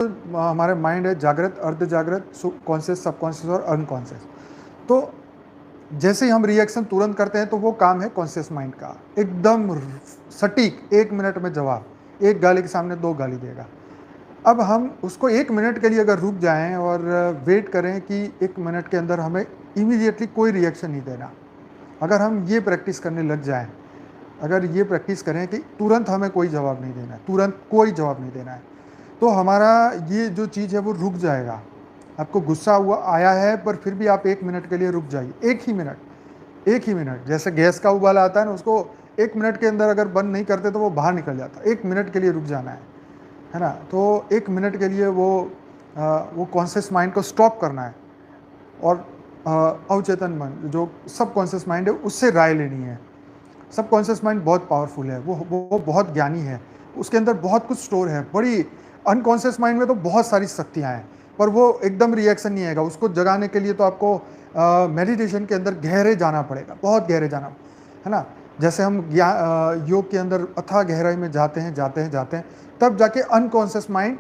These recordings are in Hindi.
हमारे माइंड है जागृत, अर्ध जागृत, कॉन्शियस, सबकॉन्शियस और अनकॉन्शियस। तो जैसे ही हम रिएक्शन तुरंत करते हैं तो वो काम है कॉन्शियस माइंड का, एकदम सटीक 1 मिनट में जवाब, एक गाली के सामने 2 गाली देगा। अब हम उसको 1 मिनट के लिए अगर रुक जाएं और वेट करें कि 1 मिनट के अंदर हमें इमीडिएटली कोई रिएक्शन नहीं देना, अगर हम ये प्रैक्टिस करने लग जाएं, अगर ये प्रैक्टिस करें कि तुरंत हमें कोई जवाब नहीं देना है, तुरंत कोई जवाब नहीं देना है, तो हमारा ये जो चीज़ है वो रुक जाएगा। आपको गुस्सा हुआ आया है पर फिर भी आप 1 मिनट के लिए रुक जाइए, 1 ही मिनट, 1 ही मिनट। जैसे गैस का उबाला आता है ना, उसको 1 मिनट के अंदर अगर बंद नहीं करते तो वो बाहर निकल जाता है। 1 मिनट के लिए रुक जाना है ना। तो 1 मिनट के लिए वो कॉन्शियस माइंड को स्टॉप करना है और अवचेतन मन जो सब कॉन्शियस माइंड है उससे राय लेनी है। सब कॉन्शियस माइंड बहुत पावरफुल है, वो बहुत ज्ञानी है, उसके अंदर बहुत कुछ स्टोर है। बड़ी अनकॉन्शियस माइंड में तो बहुत सारी शक्तियाँ हैं, पर वो एकदम रिएक्शन नहीं आएगा। उसको जगाने के लिए तो आपको मेडिटेशन के अंदर गहरे जाना पड़ेगा, बहुत गहरे जाना, है ना। जैसे हम योग के अंदर अथाह गहराई में जाते हैं जाते हैं जाते हैं, तब जाके अनकॉन्शियस माइंड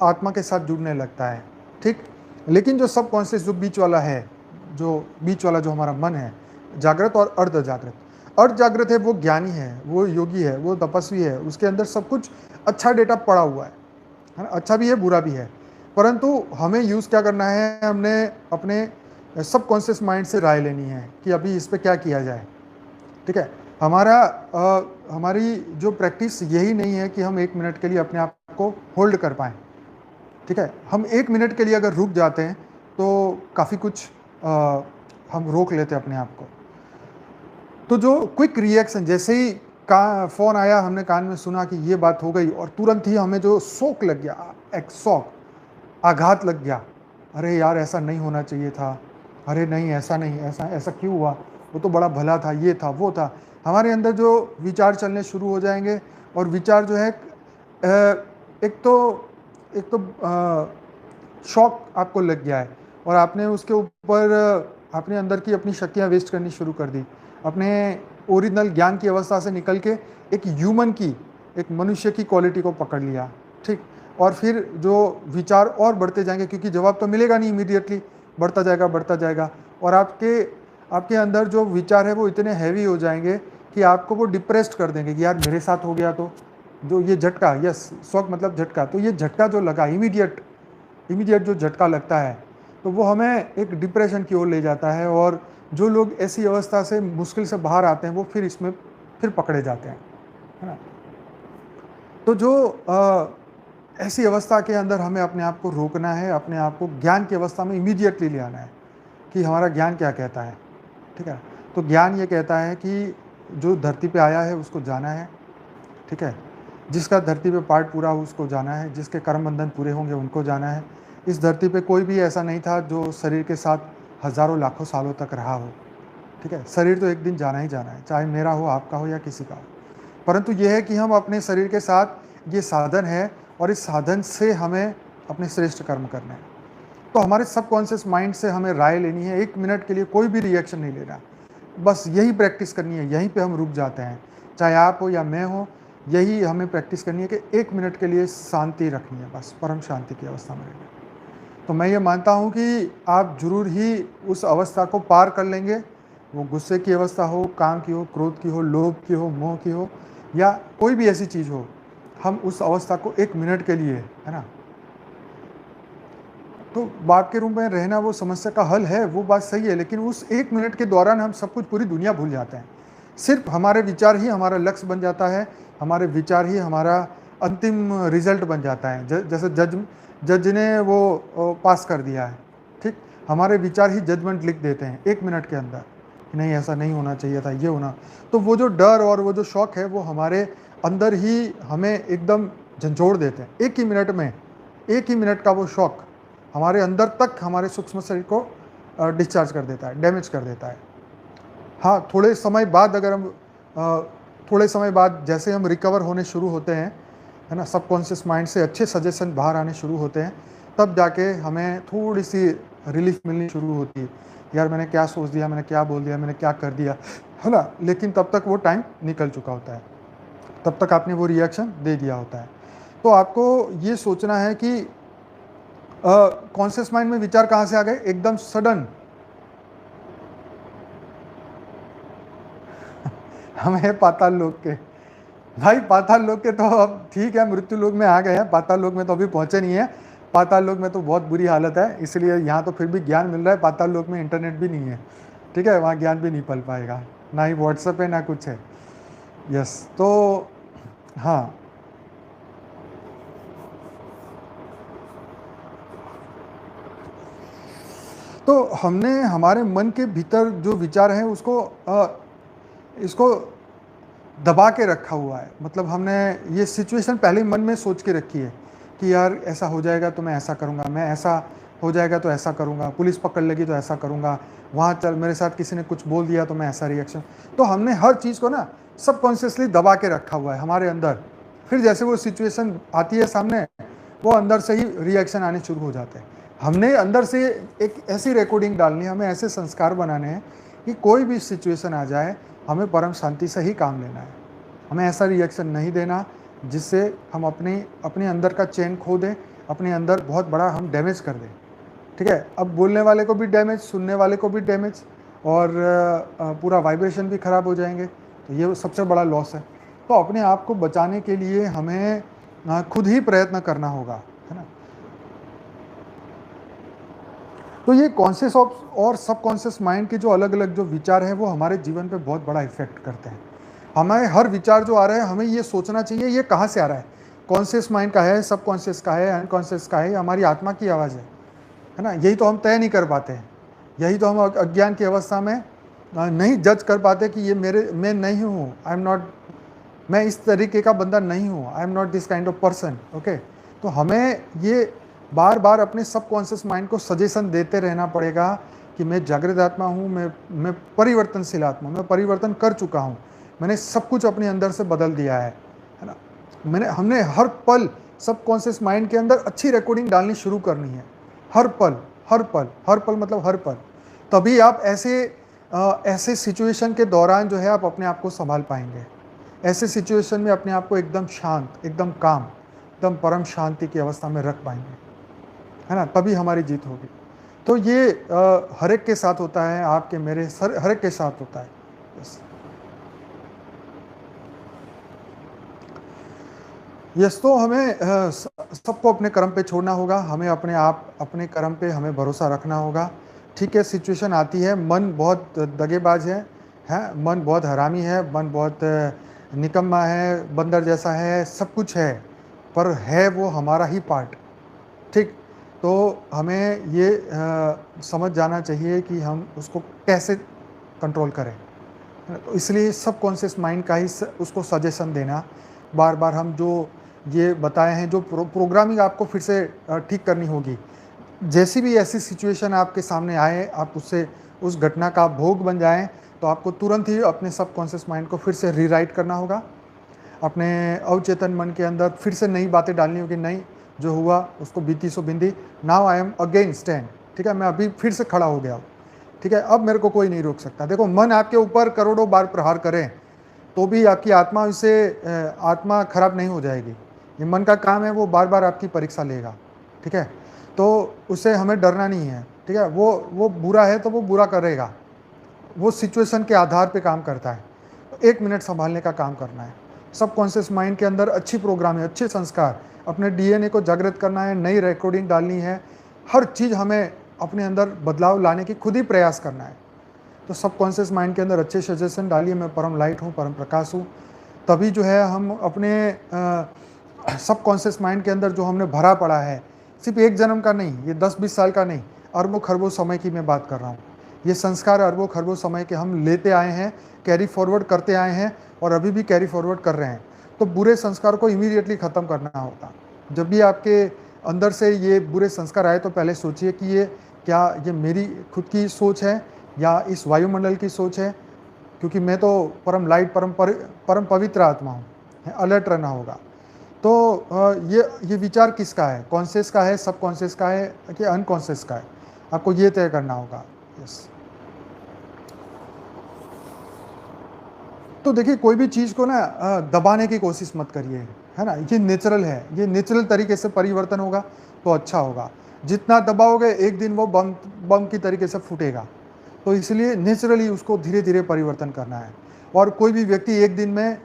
आत्मा के साथ जुड़ने लगता है, ठीक। लेकिन जो सब कॉन्शियस, जो बीच वाला है, जो बीच वाला जो हमारा मन है, जागृत और अर्ध जागृत, अर्ध जागृत है वो ज्ञानी है, वो योगी है, वो तपस्वी है, उसके अंदर सब कुछ अच्छा डेटा पड़ा हुआ है ना। अच्छा भी है, बुरा भी है, परंतु हमें यूज़ क्या करना है, हमने अपने सब कॉन्शियस माइंड से राय लेनी है कि अभी इस पर क्या किया जाए, ठीक है। हमारी जो प्रैक्टिस यही नहीं है कि हम 1 मिनट के लिए अपने आप को होल्ड कर पाएँ, ठीक है। हम 1 मिनट के लिए अगर रुक जाते हैं तो काफ़ी कुछ हम रोक लेते हैं अपने आप को। तो जो क्विक रिएक्शन, जैसे ही का फ़ोन आया, हमने कान में सुना कि ये बात हो गई, और तुरंत ही हमें जो शॉक लग गया, एक शॉक, आघात लग गया, अरे यार ऐसा नहीं होना चाहिए था, अरे नहीं ऐसा नहीं, ऐसा ऐसा क्यों हुआ, वो तो बड़ा भला था, ये था वो था। हमारे अंदर जो विचार चलने शुरू हो जाएंगे, और विचार जो है एक तो शॉक आपको लग गया है, और आपने उसके ऊपर अपने अंदर की अपनी शक्तियाँ वेस्ट करनी शुरू कर दी, अपने ओरिजिनल ज्ञान की अवस्था से निकल के एक ह्यूमन की, एक मनुष्य की क्वालिटी को पकड़ लिया, ठीक। और फिर जो विचार और बढ़ते जाएंगे, क्योंकि जवाब तो मिलेगा नहीं इमीडिएटली, बढ़ता जाएगा बढ़ता जाएगा, और आपके अंदर जो विचार है वो इतने हैवी हो जाएंगे कि आपको वो डिप्रेस्ड कर देंगे कि यार मेरे साथ हो गया। तो जो ये झटका, यस, शॉक मतलब झटका, तो ये झटका जो लगा, इमीडिएट जो झटका लगता है, तो वो हमें एक डिप्रेशन की ओर ले जाता है। और जो लोग ऐसी अवस्था से मुश्किल से बाहर आते हैं वो फिर इसमें फिर पकड़े जाते हैं, है ना। तो जो ऐसी अवस्था के अंदर हमें अपने आप को रोकना है, अपने आप को ज्ञान की अवस्था में इमीडिएटली ले आना है कि हमारा ज्ञान क्या कहता है, ठीक है। तो ज्ञान ये कहता है कि जो धरती पे आया है उसको जाना है, ठीक है। जिसका धरती पे पार्ट पूरा हो उसको जाना है, जिसके कर्म बंधन पूरे होंगे उनको जाना है। इस धरती पे कोई भी ऐसा नहीं था जो शरीर के साथ हज़ारों लाखों सालों तक रहा हो, ठीक है। शरीर तो एक दिन जाना ही जाना है, चाहे मेरा हो, आपका हो या किसी का हो। परंतु यह है कि हम अपने शरीर के साथ, ये साधन है, और इस साधन से हमें अपने श्रेष्ठ कर्म करने हैं। तो हमारे सबकॉन्शियस माइंड से हमें राय लेनी है, 1 मिनट के लिए कोई भी रिएक्शन नहीं लेना, बस यही प्रैक्टिस करनी है। यहीं पे हम रुक जाते हैं, चाहे आप हो या मैं हो, यही हमें प्रैक्टिस करनी है कि 1 मिनट के लिए शांति रखनी है, बस परम शांति की अवस्था में रहना। तो मैं ये मानता हूँ कि आप जरूर ही उस अवस्था को पार कर लेंगे, वो गुस्से की अवस्था हो, काम की हो, क्रोध की हो, लोभ की हो, मोह की हो, या कोई भी ऐसी चीज़ हो, हम उस अवस्था को 1 मिनट के लिए, है ना। तो बाप के रूप में रहना वो समस्या का हल है, वो बात सही है, लेकिन उस 1 मिनट के दौरान हम सब कुछ, पूरी दुनिया भूल जाते हैं। सिर्फ हमारे विचार ही हमारा लक्ष्य बन जाता है, हमारे विचार ही हमारा अंतिम रिजल्ट बन जाता है। जैसे जज ने वो पास कर दिया है, ठीक। हमारे विचार ही जजमेंट लिख देते हैं 1 मिनट के अंदर कि नहीं ऐसा नहीं होना चाहिए था, ये होना। तो वो जो डर और वो जो शौक है वो हमारे अंदर ही हमें एकदम झंझोड़ देते हैं। 1 ही मिनट में, 1 ही मिनट का वो शौक हमारे अंदर तक हमारे सूक्ष्म शरीर को डिस्चार्ज कर देता है, डैमेज कर देता है। हाँ, थोड़े समय बाद अगर हम थोड़े समय बाद जैसे हम रिकवर होने शुरू होते हैं, है ना, सबकॉन्शियस माइंड से अच्छे सजेशन बाहर आने शुरू होते हैं, तब जाके हमें थोड़ी सी रिलीफ मिलनी शुरू होती है। यार मैंने क्या सोच दिया, मैंने क्या बोल दिया, मैंने क्या कर दिया, है ना। लेकिन तब तक वो टाइम निकल चुका होता है, तब तक आपने वो रिएक्शन दे दिया होता है। तो आपको ये सोचना है कि कॉन्शियस माइंड में विचार कहाँ से आ गए? एकदम सडन। हमें पाताल लोक के, भाई पाताल लोक के तो अब ठीक है, मृत्यु लोक में आ गए हैं, पाताल लोक में तो अभी पहुंचे नहीं है। पाताल लोक में तो बहुत बुरी हालत है, इसलिए यहाँ तो फिर भी ज्ञान मिल रहा है। पाताल लोक में इंटरनेट भी नहीं है, ठीक है, वहाँ ज्ञान भी नहीं पल पाएगा, ना ही व्हाट्सएप है ना कुछ है। यस, तो हाँ, तो हमने हमारे मन के भीतर जो विचार हैं उसको इसको दबा के रखा हुआ है। मतलब हमने ये सिचुएशन पहले ही मन में सोच के रखी है कि यार ऐसा हो जाएगा तो मैं ऐसा करूँगा, मैं ऐसा हो जाएगा तो ऐसा करूँगा, पुलिस पकड़ लेगी तो ऐसा करूँगा, वहाँ चल मेरे साथ किसी ने कुछ बोल दिया तो मैं ऐसा रिएक्शन। तो हमने हर चीज़ को ना सबकॉन्शियसली दबा के रखा हुआ है हमारे अंदर। फिर जैसे वो सिचुएशन आती है सामने, वो अंदर से ही रिएक्शन आने शुरू हो जाते हैं। हमने अंदर से एक ऐसी रिकॉर्डिंग डालनी है, हमें ऐसे संस्कार बनाने हैं कि कोई भी सिचुएशन आ जाए हमें परम शांति से ही काम लेना है। हमें ऐसा रिएक्शन नहीं देना जिससे हम अपने अंदर का चैन खो दें, अपने अंदर बहुत बड़ा हम डैमेज कर दें, ठीक है। अब बोलने वाले को भी डैमेज, सुनने वाले को भी डैमेज, और पूरा वाइब्रेशन भी ख़राब हो जाएंगे, तो ये सबसे बड़ा लॉस है। तो अपने आप को बचाने के लिए हमें खुद ही प्रयत्न करना होगा, है ना। तो ये कॉन्शियस और सबकॉन्शियस माइंड के जो अलग अलग जो विचार हैं वो हमारे जीवन पे बहुत बड़ा इफेक्ट करते हैं। हमें हर विचार जो आ रहा है हमें ये सोचना चाहिए ये कहाँ से आ रहा है, कॉन्शियस माइंड का है, सबकॉन्शियस का है, अनकॉन्शियस का है, हमारी आत्मा की आवाज़ है ना। यही तो हम तय नहीं कर पाते हैं, यही तो हम अज्ञान की अवस्था में नहीं जज कर पाते कि ये मैं नहीं हूँ, आई एम नॉट, मैं इस तरीके का बंदा नहीं हूँ, I am not this kind of person, okay. तो हमें ये बार बार अपने सबकॉन्शियस माइंड को सजेशन देते रहना पड़ेगा कि मैं जागृत आत्मा हूँ, मैं परिवर्तनशील आत्मा, मैं परिवर्तन कर चुका हूँ, मैंने सब कुछ अपने अंदर से बदल दिया है ना। हमने हर पल सबकॉन्शियस माइंड के अंदर अच्छी रिकॉर्डिंग डालनी शुरू करनी है, हर पल हर पल हर पल, मतलब हर पल। तभी आप ऐसे सिचुएशन के दौरान जो है आप अपने आप को संभाल पाएंगे। ऐसे सिचुएशन में अपने आप को एकदम शांत, एकदम काम, एकदम परम शांति की अवस्था में रख पाएंगे, है ना, तभी हमारी जीत होगी। तो ये हर एक के साथ होता है, आपके मेरे हर एक के साथ होता है। यस, तो हमें सबको अपने कर्म पे छोड़ना होगा, हमें अपने कर्म पे हमें भरोसा रखना होगा। ठीक है, सिचुएशन आती है, मन बहुत दगेबाज है, मन बहुत हरामी है, मन बहुत निकम्मा है, बंदर जैसा है, सब कुछ है, पर है वो हमारा ही पार्ट, ठीक। तो हमें ये समझ जाना चाहिए कि हम उसको कैसे कंट्रोल करें। तो इसलिए सबकॉन्शियस माइंड का ही उसको सजेशन देना, बार बार हम जो ये बताए हैं, जो प्रोग्रामिंग आपको फिर से ठीक करनी होगी। जैसी भी ऐसी सिचुएशन आपके सामने आए, आप उस घटना का भोग बन जाएं, तो आपको तुरंत ही अपने सबकॉन्शियस माइंड को फिर से रीराइट करना होगा। अपने अवचेतन मन के अंदर फिर से नई बातें डालनी होगी, नहीं जो हुआ उसको बीती सो बिंदी, now I am again stand, ठीक है, मैं अभी फिर से खड़ा हो गया हूँ, ठीक है, अब मेरे को कोई नहीं रोक सकता। देखो, मन आपके ऊपर करोड़ों बार प्रहार करें तो भी आपकी आत्मा खराब नहीं हो जाएगी। ये मन का काम है, वो बार बार आपकी परीक्षा लेगा, ठीक है। तो उससे हमें डरना नहीं है, ठीक है। वो बुरा है तो वो बुरा करेगा, वो सिचुएशन के आधार पे काम करता है। तो 1 मिनट संभालने का काम करना है। सबकॉन्शियस माइंड के अंदर अच्छी प्रोग्राम है, अच्छे संस्कार, अपने डीएनए को जागृत करना है, नई रिकॉर्डिंग डालनी है, हर चीज़ हमें अपने अंदर बदलाव लाने की खुद ही प्रयास करना है। तो सबकॉन्शियस माइंड के अंदर अच्छे सजेशन डालिए, मैं परम लाइट हूँ, परम प्रकाश हूँ, तभी जो है हम अपने सबकॉन्शियस माइंड के अंदर जो हमने भरा पड़ा है, सिर्फ 1 जन्म का नहीं, ये 10-20 साल का नहीं, अरबों खरबों समय की मैं बात कर रहा हूँ। ये संस्कार अरबों खरबों समय के हम लेते आए हैं, कैरी फॉरवर्ड करते आए हैं और अभी भी कैरी फॉरवर्ड कर रहे हैं। तो बुरे संस्कार को इमीडिएटली ख़त्म करना होगा। जब भी आपके अंदर से ये बुरे संस्कार आए तो पहले सोचिए कि ये मेरी खुद की सोच है या इस वायुमंडल की सोच है, क्योंकि मैं तो परम लाइट, परम पवित्र आत्मा हूँ, अलर्ट रहना होगा। तो ये विचार किसका है, कॉन्शियस का है, सबकॉन्शियस का है कि अनकॉन्शियस का है, आपको ये तय करना होगा। यस, तो देखिए, कोई भी चीज़ को ना दबाने की कोशिश मत करिए, है ना। ये नेचुरल है, ये नेचुरल तरीके से परिवर्तन होगा तो अच्छा होगा। जितना दबाओगे एक दिन वो बम बम की तरीके से फूटेगा। तो इसलिए नेचुरली उसको धीरे धीरे परिवर्तन करना है। और कोई भी व्यक्ति एक दिन में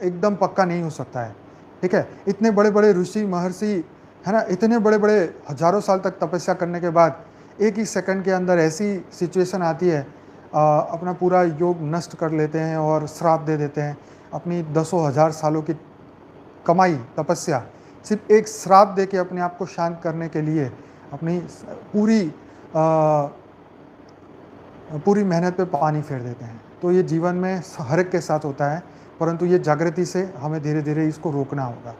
एकदम पक्का नहीं हो सकता है, ठीक है। इतने बड़े बड़े ऋषि महर्षि, है ना, इतने बड़े बड़े हजारों साल तक तपस्या करने के बाद एक ही सेकंड के अंदर ऐसी सिचुएशन आती है, अपना पूरा योग नष्ट कर लेते हैं और श्राप दे देते हैं। अपनी दसों हजार सालों की कमाई तपस्या सिर्फ एक श्राप दे के अपने आप को शांत करने के लिए अपनी पूरी पूरी मेहनत पे पानी फेर देते हैं। तो ये जीवन में हर एक के साथ होता है, परंतु ये जागृति से हमें धीरे धीरे इसको रोकना होगा।